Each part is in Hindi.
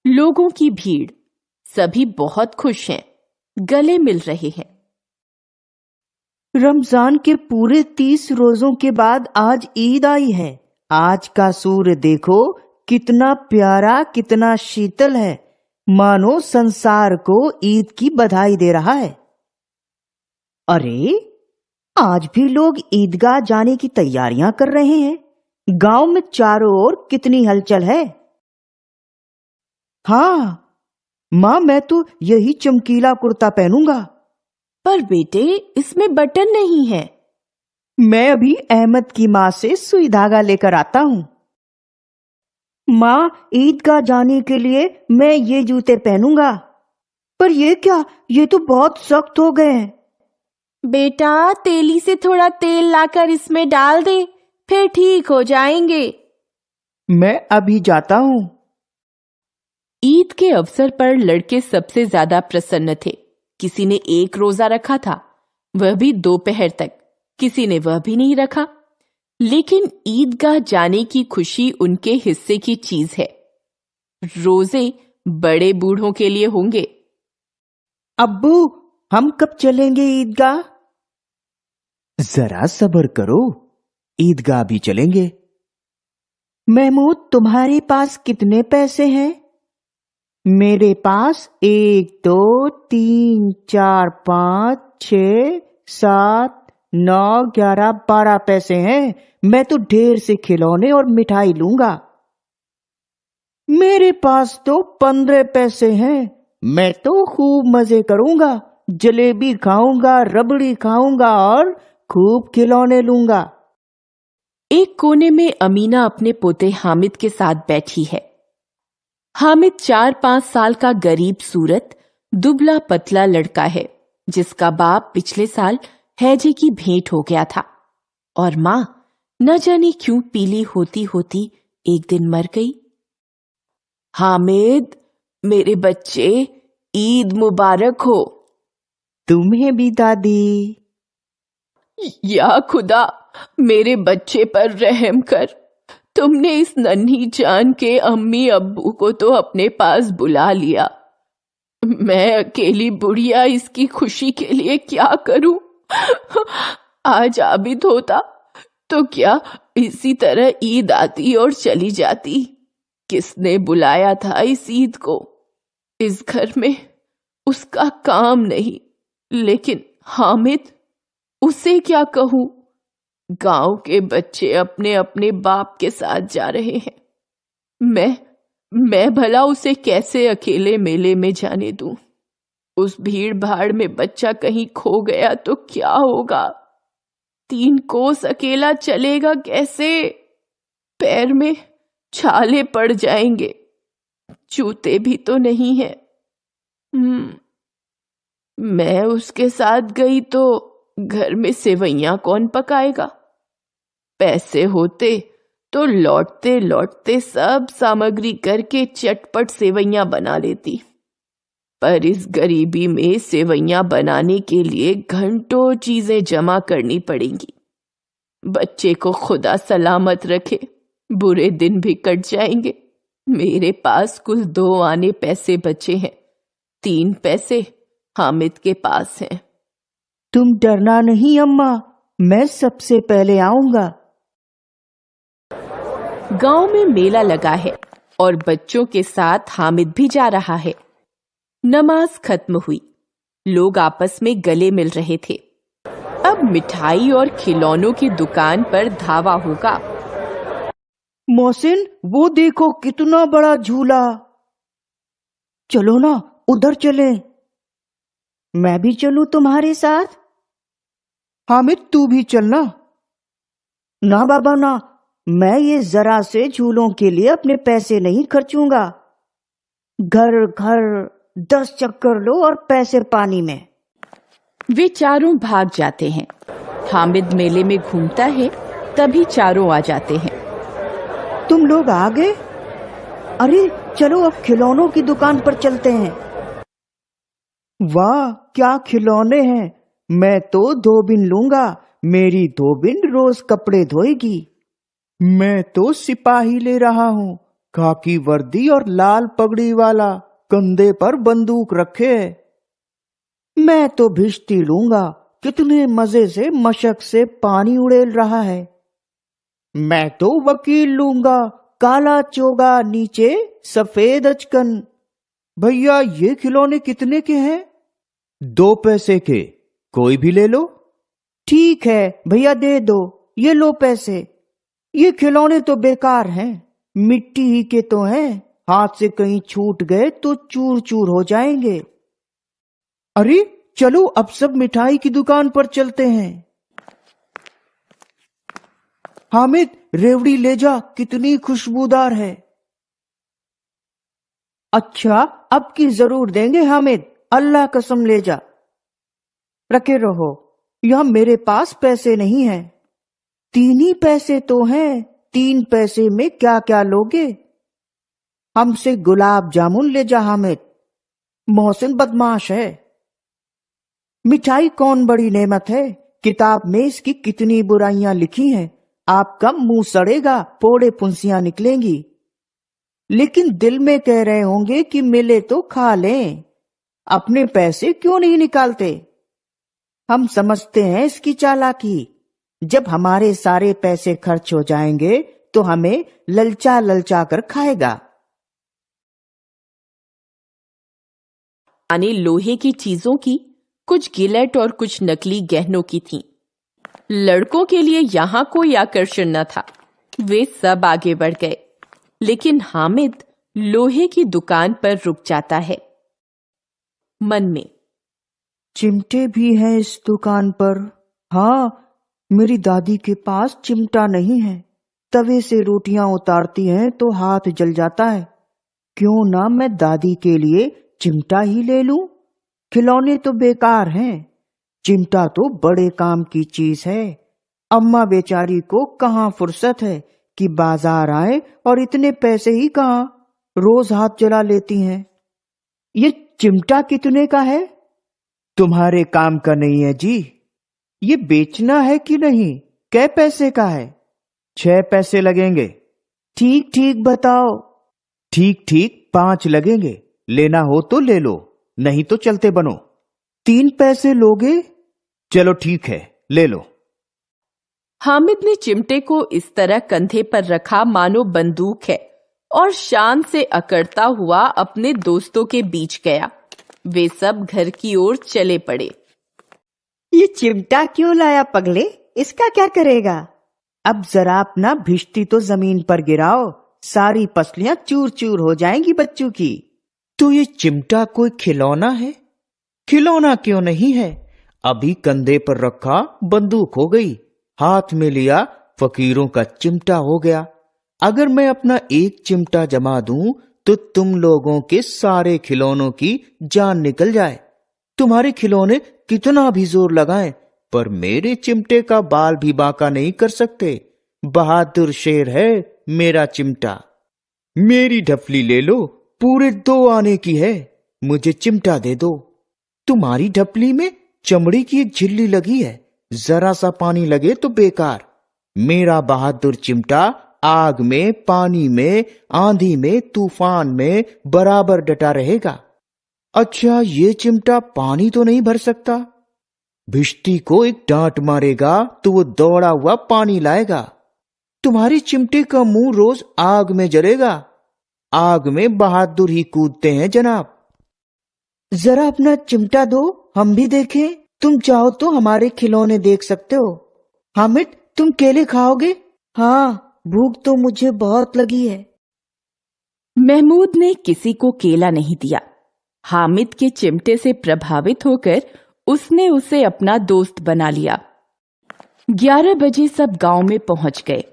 लोगों की भीड़, सभी बहुत खुश हैं, गले मिल रहे हैं। रमजान के पूरे 30 रोजों के बाद आज ईद आई है। आज का सूर्य देखो, कितना प्यारा, कितना शीतल है, मानो संसार को ईद की बधाई दे रहा है। अरे, आज भी लोग ईदगाह जाने की तैयारियां कर रहे हैं। गांव में चारों ओर कितनी हलचल है। हाँ माँ, मैं तो यही चमकीला कुर्ता पहनूंगा। पर बेटे, इसमें बटन नहीं है। मैं अभी अहमद की माँ से सुई धागा लेकर आता हूँ। माँ, ईदगाह जाने के लिए मैं ये जूते पहनूंगा। पर ये क्या, ये तो बहुत सख्त हो गए हैं। बेटा, तेली से थोड़ा तेल लाकर इसमें डाल दे, फिर ठीक हो जाएंगे। मैं अभी जाता हूँ। ईद के अवसर पर लड़के सबसे ज्यादा प्रसन्न थे। किसी ने 1 रोजा रखा था, वह भी दोपहर तक। किसी ने वह भी नहीं रखा। लेकिन ईदगाह जाने की खुशी उनके हिस्से की चीज है। रोजे बड़े बूढ़ों के लिए होंगे। अब्बू, हम कब चलेंगे ईदगाह? जरा सब्र करो, ईदगाह भी चलेंगे। महमूद, तुम्हारे पास कितने पैसे हैं? मेरे पास 1 2 3 4 5 6 7 9 11 12 पैसे हैं। मैं तो ढेर से खिलौने और मिठाई लूंगा। मेरे पास तो 15 पैसे हैं। मैं तो खूब मजे करूंगा, जलेबी खाऊंगा, रबड़ी खाऊंगा और खूब खिलौने लूंगा। एक कोने में अमीना अपने पोते हामिद के साथ बैठी है। हामिद 4-5 साल का गरीब सूरत, दुबला पतला लड़का है, जिसका बाप पिछले साल हैजे की भेंट हो गया था और माँ न जाने क्यों पीली होती होती एक दिन मर गई। हामिद, मेरे बच्चे, ईद मुबारक हो। तुम्हें भी दादी। या खुदा, मेरे बच्चे पर रहम कर। तुमने इस नन्ही जान के अम्मी अब्बू को तो अपने पास बुला लिया। मैं अकेली बुढ़िया इसकी खुशी के लिए क्या करूं? आज आबिद होता तो क्या इसी तरह ईद आती और चली जाती। किसने बुलाया था इस ईद को? इस घर में उसका काम नहीं, लेकिन हामिद, उसे क्या कहूं? गांव के बच्चे अपने अपने बाप के साथ जा रहे हैं। मैं भला उसे कैसे अकेले मेले में जाने दूं? उस भीड़ भाड़ में बच्चा कहीं खो गया तो क्या होगा? 3 कोस अकेला चलेगा कैसे? पैर में छाले पड़ जाएंगे। जूते भी तो नहीं है। मैं उसके साथ गई तो घर में सेवइयां कौन पकाएगा? पैसे होते तो लौटते लौटते सब सामग्री करके चटपट सेवइयां बना लेती। पर इस गरीबी में सेवइयां बनाने के लिए घंटों चीजें जमा करनी पड़ेंगी। बच्चे को खुदा सलामत रखे, बुरे दिन भी कट जाएंगे। मेरे पास कुल 2 आने पैसे बचे हैं। 3 पैसे हामिद के पास हैं। तुम डरना नहीं अम्मा, मैं सबसे पहले आऊंगा। गांव में मेला लगा है और बच्चों के साथ हामिद भी जा रहा है। नमाज खत्म हुई, लोग आपस में गले मिल रहे थे। अब मिठाई और खिलौनों की दुकान पर धावा होगा। मोहसिन, वो देखो कितना बड़ा झूला। चलो ना, उधर चले। मैं भी चलूं तुम्हारे साथ? हामिद, तू भी चलना। ना बाबा ना, मैं ये जरा से झूलों के लिए अपने पैसे नहीं खर्चूंगा। घर घर 10 चक्कर लो और पैसे पानी में। वे चारों भाग जाते हैं। हामिद मेले में घूमता है, तभी चारों आ जाते हैं। तुम लोग आ गए? अरे चलो, अब खिलौनों की दुकान पर चलते हैं। वाह, क्या खिलौने हैं! मैं तो धोबिन लूंगा। मेरी धोबिन रोज कपड़े धोएगी। मैं तो सिपाही ले रहा हूँ। खाकी वर्दी और लाल पगड़ी वाला, कंधे पर बंदूक रखे। मैं तो भिश्ती लूंगा, कितने मजे से मशक से पानी उड़ेल रहा है। मैं तो वकील लूंगा, काला चोगा नीचे सफेद अचकन। भैया ये खिलौने कितने के हैं? 2 पैसे के, कोई भी ले लो। ठीक है भैया दे दो, ये लो पैसे। ये खिलौने तो बेकार हैं, मिट्टी ही के तो हैं, हाथ से कहीं छूट गए तो चूर चूर हो जाएंगे। अरे चलो अब सब मिठाई की दुकान पर चलते हैं। हामिद रेवड़ी ले जा, कितनी खुशबूदार है। अच्छा अब की जरूर देंगे हामिद, अल्लाह कसम ले जा। रखे रहो, यहां मेरे पास पैसे नहीं हैं। 3 ही पैसे तो हैं, 3 पैसे में क्या क्या लोगे? हमसे गुलाब जामुन ले जा हामिद, मोहसिन बदमाश है। मिठाई कौन बड़ी नेमत है, किताब में इसकी कितनी बुराइयां लिखी हैं। आपका मुंह सड़ेगा, पोड़े फुंसियां निकलेंगी, लेकिन दिल में कह रहे होंगे कि मिले तो खा लें। अपने पैसे क्यों नहीं निकालते? हम समझते हैं इसकी चालाकी। जब हमारे सारे पैसे खर्च हो जाएंगे तो हमें ललचा ललचा कर खाएगा। यानी लोहे की चीजों की, कुछ गिलेट और कुछ नकली गहनों की थीं। लड़कों के लिए यहाँ कोई आकर्षण न था, वे सब आगे बढ़ गए, लेकिन हामिद लोहे की दुकान पर रुक जाता है। मन में, चिमटे भी हैं इस दुकान पर। हाँ, मेरी दादी के पास चिमटा नहीं है, तवे से रोटियां उतारती हैं तो हाथ जल जाता है। क्यों ना मैं दादी के लिए चिमटा ही ले लूं? खिलौने तो बेकार हैं, चिमटा तो बड़े काम की चीज है। अम्मा बेचारी को कहाँ फुर्सत है कि बाजार आए, और इतने पैसे ही कहाँ, रोज हाथ जला लेती हैं। ये चिमटा कितने का है? तुम्हारे काम का नहीं है जी। ये बेचना है कि नहीं? कै पैसे का है? 6 पैसे लगेंगे। ठीक ठीक बताओ। ठीक ठीक 5 लगेंगे, लेना हो तो ले लो, नहीं तो चलते बनो। 3 पैसे लोगे? चलो ठीक है, ले लो। हामिद ने चिमटे को इस तरह कंधे पर रखा मानो बंदूक है, और शान से अकड़ता हुआ अपने दोस्तों के बीच गया। वे सब घर की ओर चले पड़े। ये चिमटा क्यों लाया पगले? इसका क्या करेगा? अब जरा अपना भिश्ती तो जमीन पर गिराओ, सारी पसलियां चूर चूर हो जाएंगी बच्चों की। तो ये चिमटा कोई खिलौना है? खिलौना क्यों नहीं है, अभी कंधे पर रखा बंदूक हो गई, हाथ में लिया फकीरों का चिमटा हो गया। अगर मैं अपना एक चिमटा जमा दूं तो तुम लोगों के सारे खिलौनों की जान निकल जाए। तुम्हारे खिलौने कितना भी जोर लगाएं, पर मेरे चिमटे का बाल भी बांका नहीं कर सकते। बहादुर शेर है मेरा चिमटा। मेरी ढफली ले लो, पूरे 2 आने की है, मुझे चिमटा दे दो। तुम्हारी ढपली में चमड़ी की एक झिल्ली लगी है, जरा सा पानी लगे तो बेकार। मेरा बहादुर चिमटा आग में, पानी में, आंधी में, तूफान में बराबर डटा रहेगा। अच्छा, ये चिमटा पानी तो नहीं भर सकता। भिश्ती को एक डांट मारेगा तो वो दौड़ा हुआ पानी लाएगा। तुम्हारे चिमटे का मुंह रोज आग में जलेगा। आग में बहादुर ही कूदते हैं जनाब। जरा अपना चिमटा दो, हम भी देखें। तुम चाहो तो हमारे खिलौने देख सकते हो। हामिद, तुम केले खाओगे? हाँ, भूख तो मुझे बहुत लगी है। महमूद ने किसी को केला नहीं दिया। हामिद के चिमटे से प्रभावित होकर उसने उसे अपना दोस्त बना लिया। 11 बजे सब गांव में पहुंच गए।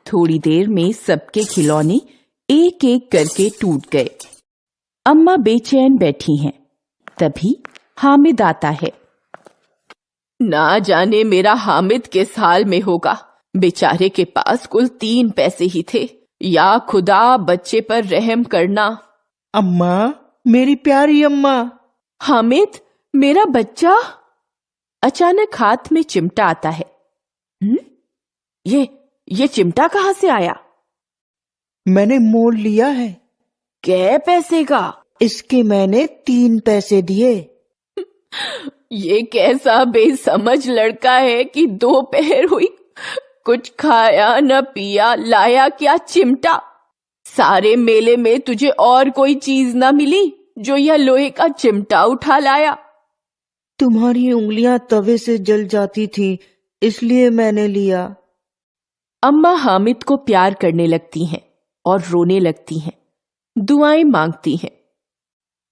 थोड़ी देर में सबके खिलौने एक एक करके टूट गए। अम्मा बेचैन बैठी हैं। तभी हामिद आता है। ना जाने मेरा हामिद किस हाल में होगा, बेचारे के पास कुल 3 पैसे ही थे। या खुदा, बच्चे पर रहम करना। अम्मा, मेरी प्यारी अम्मा। हामिद, मेरा बच्चा। अचानक हाथ में चिमटा आता है। ये चिमटा कहां से आया? मैंने मोल लिया है। कै पैसे का? इसके मैंने 3 पैसे दिए। ये कैसा बेसमझ लड़का है कि दोपहर हुई, कुछ खाया न पिया, लाया क्या चिमटा। सारे मेले में तुझे और कोई चीज न मिली जो यह लोहे का चिमटा उठा लाया। तुम्हारी उंगलियां तवे से जल जाती थी, इसलिए मैंने लिया। अम्मा हामिद को प्यार करने लगती हैं और रोने लगती हैं, दुआएं मांगती हैं।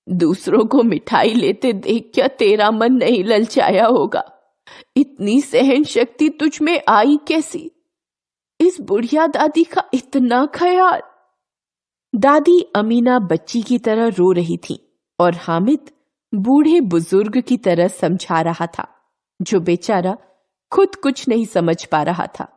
दूसरों को मिठाई लेते देख क्या तेरा मन नहीं ललचाया होगा? इतनी सहन शक्ति तुझ में आई कैसी? इस बुढ़िया दादी का इतना ख्याल। दादी अमीना बच्ची की तरह रो रही थी और हामिद बूढ़े बुजुर्ग की तरह समझा रहा था, जो बेचारा खुद कुछ नहीं समझ पा रहा था।